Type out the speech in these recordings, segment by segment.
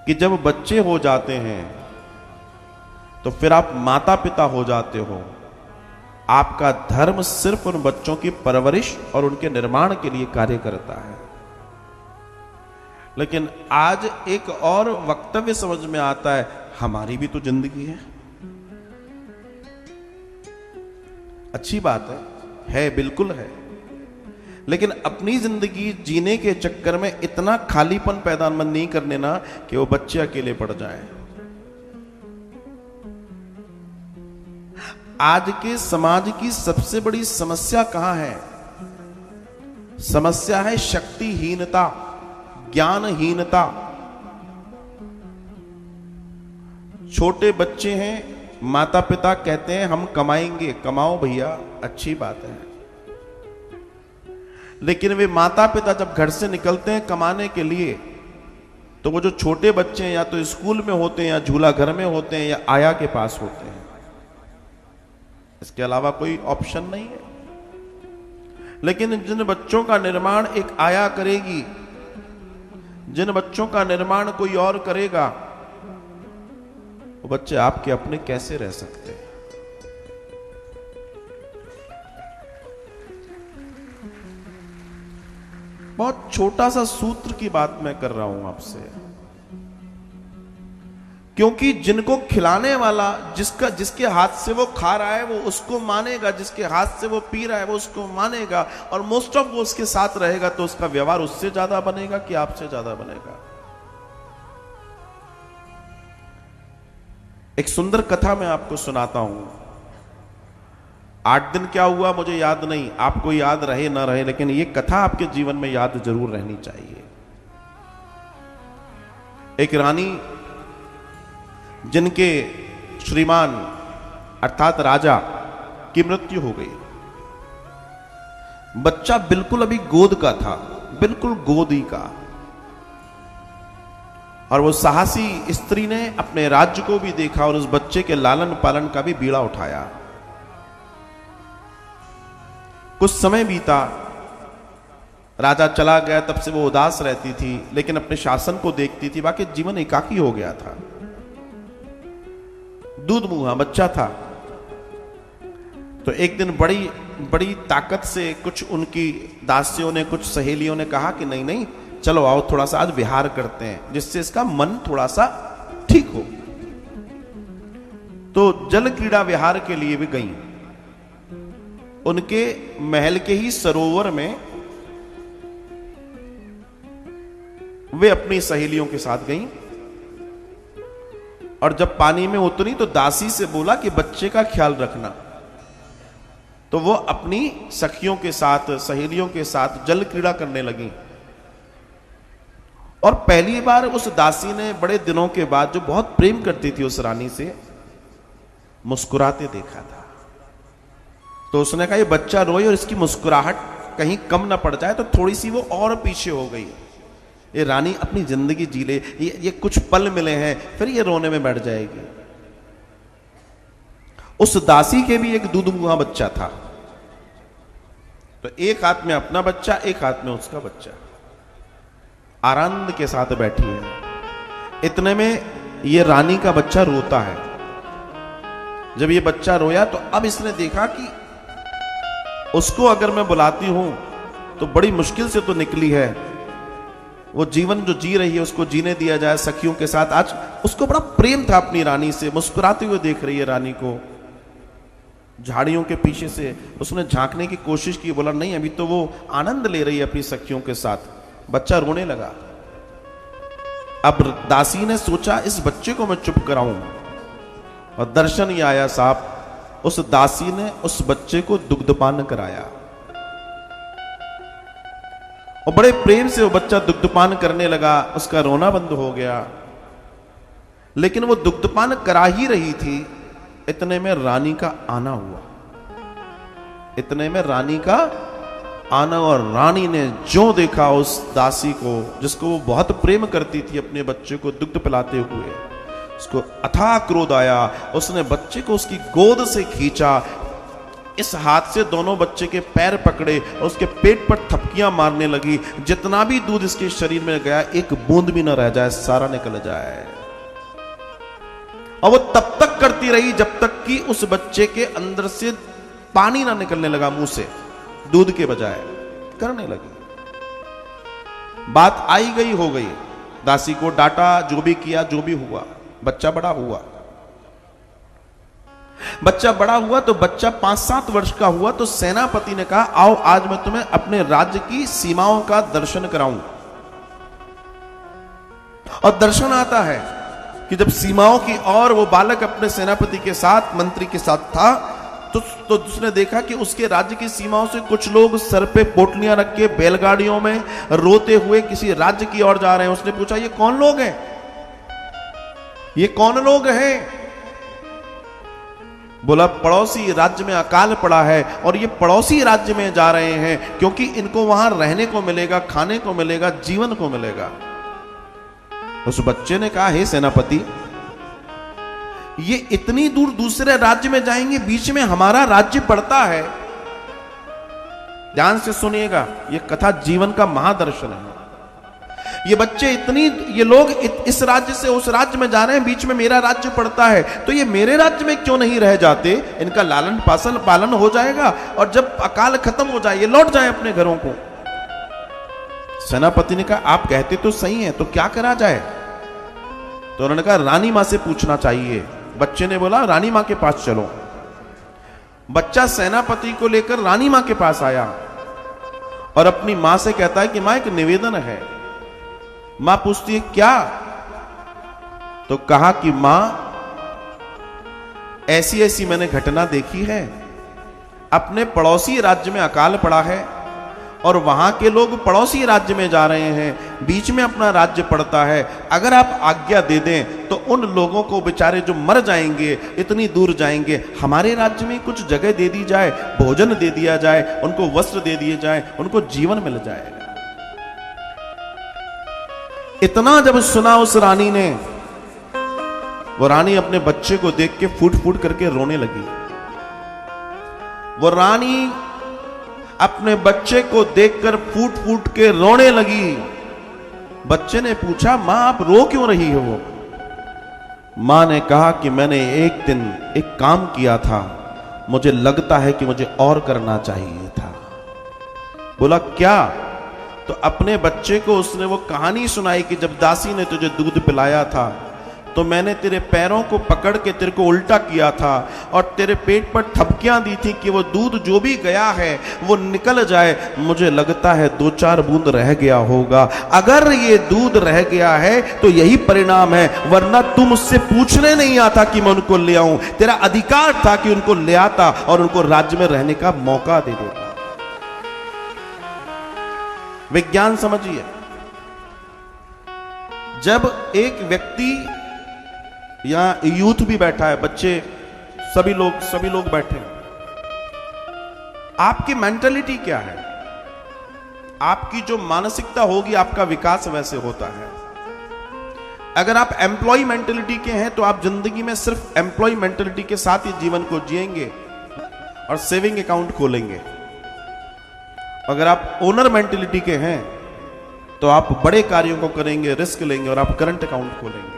कि जब बच्चे हो जाते हैं तो फिर आप माता पिता हो जाते हो। आपका धर्म सिर्फ उन बच्चों की परवरिश और उनके निर्माण के लिए कार्य करता है। लेकिन आज एक और वक्तव्य समझ में आता है, हमारी भी तो जिंदगी है। अच्छी बात है बिल्कुल है, लेकिन अपनी जिंदगी जीने के चक्कर में इतना खालीपन पैदा नहीं करने ना कि वो बच्चे अकेले पड़ जाएं। आज के समाज की सबसे बड़ी समस्या कहां है? समस्या है शक्तिहीनता, ज्ञानहीनता। छोटे बच्चे हैं, माता पिता कहते हैं हम कमाएंगे, कमाओ भैया, अच्छी बात है। लेकिन वे माता पिता जब घर से निकलते हैं कमाने के लिए, तो वो जो छोटे बच्चे हैं या तो स्कूल में होते हैं या झूला घर में होते हैं या आया के पास होते हैं। इसके अलावा कोई ऑप्शन नहीं है। लेकिन जिन बच्चों का निर्माण एक आया करेगी, जिन बच्चों का निर्माण कोई और करेगा, वो बच्चे आपके अपने कैसे रह सकते हैं? बहुत छोटा सा सूत्र की बात मैं कर रहा हूं आपसे, क्योंकि जिनको खिलाने वाला, जिसके हाथ से वो खा रहा है वो उसको मानेगा, जिसके हाथ से वो पी रहा है वो उसको मानेगा, और मोस्ट ऑफ वो उसके साथ रहेगा तो उसका व्यवहार उससे ज्यादा बनेगा कि आपसे ज्यादा बनेगा। एक सुंदर कथा मैं आपको सुनाता हूं। 8 दिन क्या हुआ मुझे याद नहीं, आपको याद रहे ना रहे, लेकिन ये कथा आपके जीवन में याद जरूर रहनी चाहिए। एक रानी जिनके श्रीमान अर्थात राजा की मृत्यु हो गई। बच्चा बिल्कुल अभी गोद का था, बिल्कुल गोद ही का, और वो साहसी स्त्री ने अपने राज्य को भी देखा और उस बच्चे के लालन पालन का भी बीड़ा उठाया। कुछ समय बीता, राजा चला गया, तब से वो उदास रहती थी, लेकिन अपने शासन को देखती थी, बाकी जीवन एकाकी हो गया था। दूध मुहा बच्चा था। तो एक दिन बड़ी बड़ी ताकत से कुछ उनकी दासियों ने, कुछ सहेलियों ने कहा कि नहीं नहीं, चलो आओ थोड़ा सा आज विहार करते हैं, जिससे इसका मन थोड़ा सा ठीक हो। तो जल क्रीड़ा विहार के लिए भी गई। उनके महल के ही सरोवर में वे अपनी सहेलियों के साथ गईं, और जब पानी में उतरी तो दासी से बोला कि बच्चे का ख्याल रखना। तो वो अपनी सखियों के साथ, सहेलियों के साथ जल क्रीड़ा करने लगी। और पहली बार उस दासी ने बड़े दिनों के बाद, जो बहुत प्रेम करती थी उस रानी से, मुस्कुराते देखा था। तो उसने कहा ये बच्चा रोए और इसकी मुस्कुराहट कहीं कम ना पड़ जाए, तो थोड़ी सी वो और पीछे हो गई। ये रानी अपनी जिंदगी जी ले, ये कुछ पल मिले हैं, फिर ये रोने में बैठ जाएगी। उस दासी के भी एक दूध मुहा बच्चा था। तो एक हाथ में अपना बच्चा, एक हाथ में उसका बच्चा, आनंद के साथ बैठी है। इतने में ये रानी का बच्चा रोता है। जब ये बच्चा रोया तो अब इसने देखा कि उसको अगर मैं बुलाती हूं तो बड़ी मुश्किल से तो निकली है, वो जीवन जो जी रही है उसको जीने दिया जाए सखियों के साथ। आज उसको बड़ा प्रेम था अपनी रानी से, मुस्कुराते हुए देख रही है रानी को। झाड़ियों के पीछे से उसने झांकने की कोशिश की, बोला नहीं, अभी तो वो आनंद ले रही है अपनी सखियों के साथ। बच्चा रोने लगा। अब दासी ने सोचा इस बच्चे को मैं चुप कराऊं, और दर्शन ही आया साहब, उस दासी ने उस बच्चे को दुग्धपान कराया, और बड़े प्रेम से वो बच्चा दुग्धपान करने लगा। उसका रोना बंद हो गया। लेकिन वो दुग्धपान करा ही रही थी, इतने में रानी का आना हुआ। इतने में रानी का आना, और रानी ने जो देखा उस दासी को, जिसको वो बहुत प्रेम करती थी अपने बच्चे को दुग्ध पिलाते हुए, उसको अथाह क्रोध आया। उसने बच्चे को उसकी गोद से खींचा, इस हाथ से दोनों बच्चे के पैर पकड़े और उसके पेट पर थपकियां मारने लगी। जितना भी दूध इसके शरीर में गया, एक बूंद भी न रह जाए, सारा निकल जाए। और वो तब तक करती रही जब तक कि उस बच्चे के अंदर से पानी ना निकलने लगा मुंह से, दूध के बजाय करने लगी। बात आई गई हो गई, दासी को डांटा, जो भी किया, जो भी हुआ, बच्चा बड़ा हुआ। बच्चा बड़ा हुआ तो बच्चा 5-7 वर्ष का हुआ तो सेनापति ने कहा, आओ आज मैं तुम्हें अपने राज्य की सीमाओं का दर्शन कराऊं। और दर्शन आता है कि जब सीमाओं की ओर वो बालक अपने सेनापति के साथ, मंत्री के साथ था, तो उसने देखा कि उसके राज्य की सीमाओं से कुछ लोग सर पे पोटलियां रख के बैलगाड़ियों में रोते हुए किसी राज्य की ओर जा रहे हैं। उसने पूछा, ये कौन लोग हैं? ये कौन लोग हैं? बोला, पड़ोसी राज्य में अकाल पड़ा है और ये पड़ोसी राज्य में जा रहे हैं क्योंकि इनको वहां रहने को मिलेगा, खाने को मिलेगा, जीवन को मिलेगा। उस बच्चे ने कहा, हे सेनापति, ये इतनी दूर दूसरे राज्य में जाएंगे, बीच में हमारा राज्य पड़ता है। ध्यान से सुनिएगा, ये कथा जीवन का महादर्शन है। ये लोग इस राज्य से उस राज्य में जा रहे हैं, बीच में मेरा राज्य पड़ता है, तो ये मेरे राज्य में क्यों नहीं रह जाते? इनका लालन पालन हो जाएगा और जब अकाल खत्म हो जाए, ये लौट जाए अपने घरों को। सेनापति ने कहा, आप कहते तो सही हैं, तो क्या करा जाए? तो उन्होंने कहा, रानी मां से पूछना चाहिए। बच्चे ने बोला, रानी मां के पास चलो। बच्चा सेनापति को लेकर रानी मां के पास आया और अपनी मां से कहता है कि मां, एक निवेदन है। मां पूछती है, क्या? तो कहा कि मां, ऐसी ऐसी मैंने घटना देखी है। अपने पड़ोसी राज्य में अकाल पड़ा है और वहां के लोग पड़ोसी राज्य में जा रहे हैं, बीच में अपना राज्य पड़ता है। अगर आप आज्ञा दे दें तो उन लोगों को, बेचारे जो मर जाएंगे, इतनी दूर जाएंगे, हमारे राज्य में कुछ जगह दे दी जाए, भोजन दे दिया जाए, उनको वस्त्र दे दिए जाए, उनको जीवन मिल जाएगा। इतना जब सुना उस रानी ने, वो रानी अपने बच्चे को देख के फूट फूट करके रोने लगी। वो रानी अपने बच्चे को देखकर फूट फूट के रोने लगी। बच्चे ने पूछा, मां आप रो क्यों रही हो? मां ने कहा कि मैंने एक दिन एक काम किया था, मुझे लगता है कि मुझे और करना चाहिए था। बोला, क्या? तो अपने बच्चे को उसने वो कहानी सुनाई कि जब दासी ने तुझे दूध पिलाया था तो मैंने तेरे पैरों को पकड़ के तेरे को उल्टा किया था और तेरे पेट पर ठपकियां दी थी कि वो दूध जो भी गया है वो निकल जाए। मुझे लगता है 2-4 बूंद रह गया होगा। अगर ये दूध रह गया है तो यही परिणाम है, वरना तू मुझसे पूछने नहीं आता कि मैं उनको ले आऊं। तेरा अधिकार था कि उनको ले आता और उनको राज्य में रहने का मौका दे देता। विज्ञान समझिए, जब एक व्यक्ति या यूथ भी बैठा है, बच्चे, सभी लोग बैठे हैं, आपकी मेंटालिटी क्या है? आपकी जो मानसिकता होगी, आपका विकास वैसे होता है। अगर आप एम्प्लॉय मेंटालिटी के हैं तो आप जिंदगी में सिर्फ एम्प्लॉय मेंटालिटी के साथ ही जीवन को जिएंगे और सेविंग अकाउंट खोलेंगे। अगर आप ओनर मेंटालिटी के हैं तो आप बड़े कार्यों को करेंगे, रिस्क लेंगे और आप करंट अकाउंट खोलेंगे।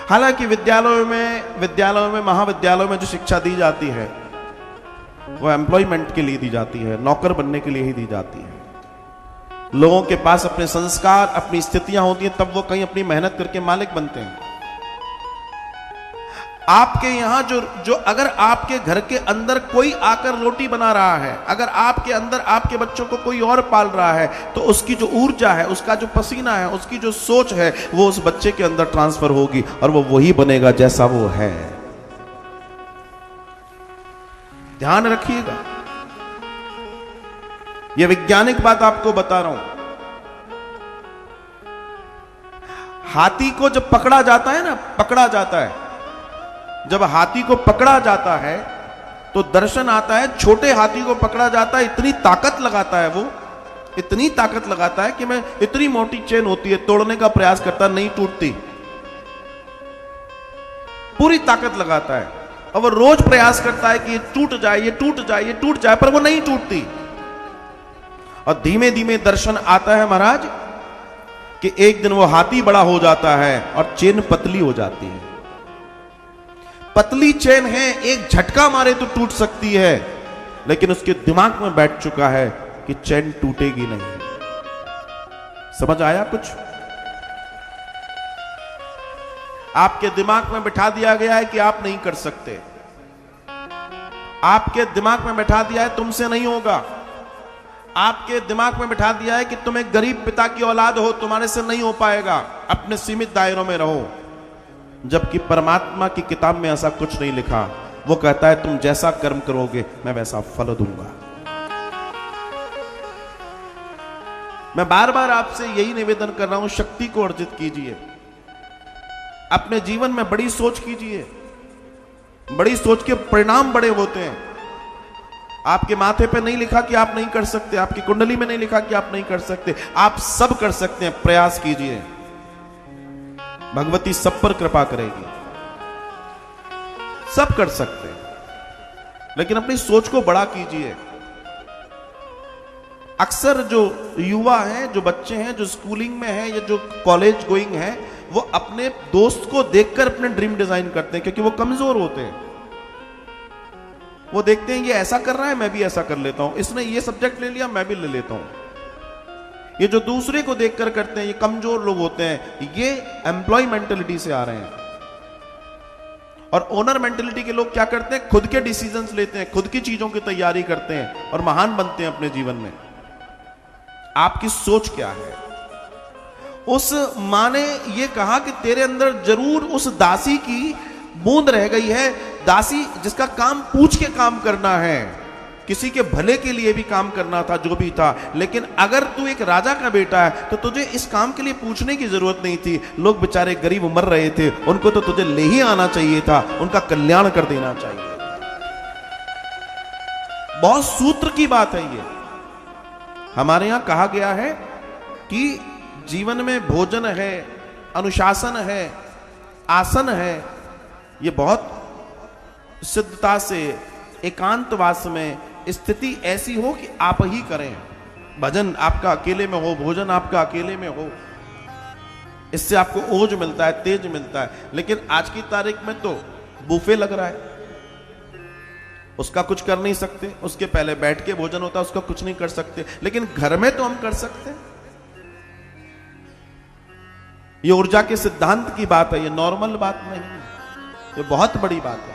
हालांकि विद्यालयों में, महाविद्यालयों में जो शिक्षा दी जाती है वो एम्प्लॉयमेंट के लिए दी जाती है, नौकर बनने के लिए ही दी जाती है। लोगों के पास अपने संस्कार, अपनी स्थितियां होती हैं, तब वो कहीं अपनी मेहनत करके मालिक बनते हैं। आपके यहां जो अगर आपके घर के अंदर कोई आकर रोटी बना रहा है, अगर आपके अंदर आपके बच्चों को कोई और पाल रहा है, तो उसकी जो ऊर्जा है, उसका जो पसीना है, उसकी जो सोच है, वो उस बच्चे के अंदर ट्रांसफर होगी और वो वही बनेगा जैसा वो है। ध्यान रखिएगा, ये वैज्ञानिक बात आपको बता रहा हूं। हाथी को जब पकड़ा जाता है ना, पकड़ा जाता है, जब हाथी को पकड़ा जाता है तो दर्शन आता है, छोटे हाथी को पकड़ा जाता है, इतनी ताकत लगाता है, वो इतनी ताकत लगाता है कि मैं, इतनी मोटी चेन होती है, तोड़ने का प्रयास करता नहीं टूटती, पूरी ताकत लगाता है। और वो रोज प्रयास करता है कि ये टूट जाए, ये टूट जाए, ये टूट जाए, पर वो नहीं टूटती। और धीमे धीमे दर्शन आता है महाराज कि एक दिन वो हाथी बड़ा हो जाता है और चेन पतली हो जाती है। पतली चेन है, एक झटका मारे तो टूट सकती है, लेकिन उसके दिमाग में बैठ चुका है कि चेन टूटेगी नहीं। समझ आया कुछ? आपके दिमाग में बिठा दिया गया है कि आप नहीं कर सकते। आपके दिमाग में बिठा दिया है तुमसे नहीं होगा। आपके दिमाग में बिठा दिया है कि तुम एक गरीब पिता की औलाद हो, तुम्हारे से नहीं हो पाएगा, अपने सीमित दायरों में रहो। जबकि परमात्मा की किताब में ऐसा कुछ नहीं लिखा। वो कहता है तुम जैसा कर्म करोगे मैं वैसा फल दूंगा। मैं बार बार आपसे यही निवेदन कर रहा हूं, शक्ति को अर्जित कीजिए। अपने जीवन में बड़ी सोच कीजिए। बड़ी सोच के परिणाम बड़े होते हैं। आपके माथे पे नहीं लिखा कि आप नहीं कर सकते, आपकी कुंडली में नहीं लिखा कि आप नहीं कर सकते। आप सब कर सकते हैं, प्रयास कीजिए। भगवती सब पर कृपा करेगी। सब कर सकते हैं, लेकिन अपनी सोच को बड़ा कीजिए। अक्सर जो युवा हैं, जो बच्चे हैं, जो स्कूलिंग में हैं या जो कॉलेज गोइंग हैं, वो अपने दोस्त को देखकर अपने ड्रीम डिजाइन करते हैं, क्योंकि वो कमजोर होते हैं। वो देखते हैं ये ऐसा कर रहा है, मैं भी ऐसा कर लेता हूं, इसने ये सब्जेक्ट ले लिया, मैं भी ले लेता हूं। ये जो दूसरे को देखकर करते हैं, ये कमजोर लोग होते हैं। ये एम्प्लॉय मेंटेलिटी से आ रहे हैं। और ओनर मेंटेलिटी के लोग क्या करते हैं? खुद के डिसीजंस लेते हैं, खुद की चीजों की तैयारी करते हैं और महान बनते हैं अपने जीवन में। आपकी सोच क्या है? उस मां ने यह कहा कि तेरे अंदर जरूर उस दासी की बूंद रह गई है, दासी जिसका काम पूछ के काम करना है, किसी के भले के लिए भी काम करना था, जो भी था। लेकिन अगर तू एक राजा का बेटा है तो तुझे इस काम के लिए पूछने की जरूरत नहीं थी। लोग बेचारे गरीब मर रहे थे, उनको तो तुझे ले ही आना चाहिए था, उनका कल्याण कर देना चाहिए। बहुत सूत्र की बात है ये। हमारे यहां कहा गया है कि जीवन में भोजन है, अनुशासन है, आसन है, ये बहुत सिद्धता से एकांतवास में स्थिति ऐसी हो कि आप ही करें। भजन आपका अकेले में हो, भोजन आपका अकेले में हो, इससे आपको ओज मिलता है, तेज मिलता है। लेकिन आज की तारीख में तो बुफे लग रहा है, उसका कुछ कर नहीं सकते। उसके पहले बैठ के भोजन होता है, उसका कुछ नहीं कर सकते। लेकिन घर में तो हम कर सकते हैं। ये ऊर्जा के सिद्धांत की बात है, ये नॉर्मल बात नहीं है, ये बहुत बड़ी बात है।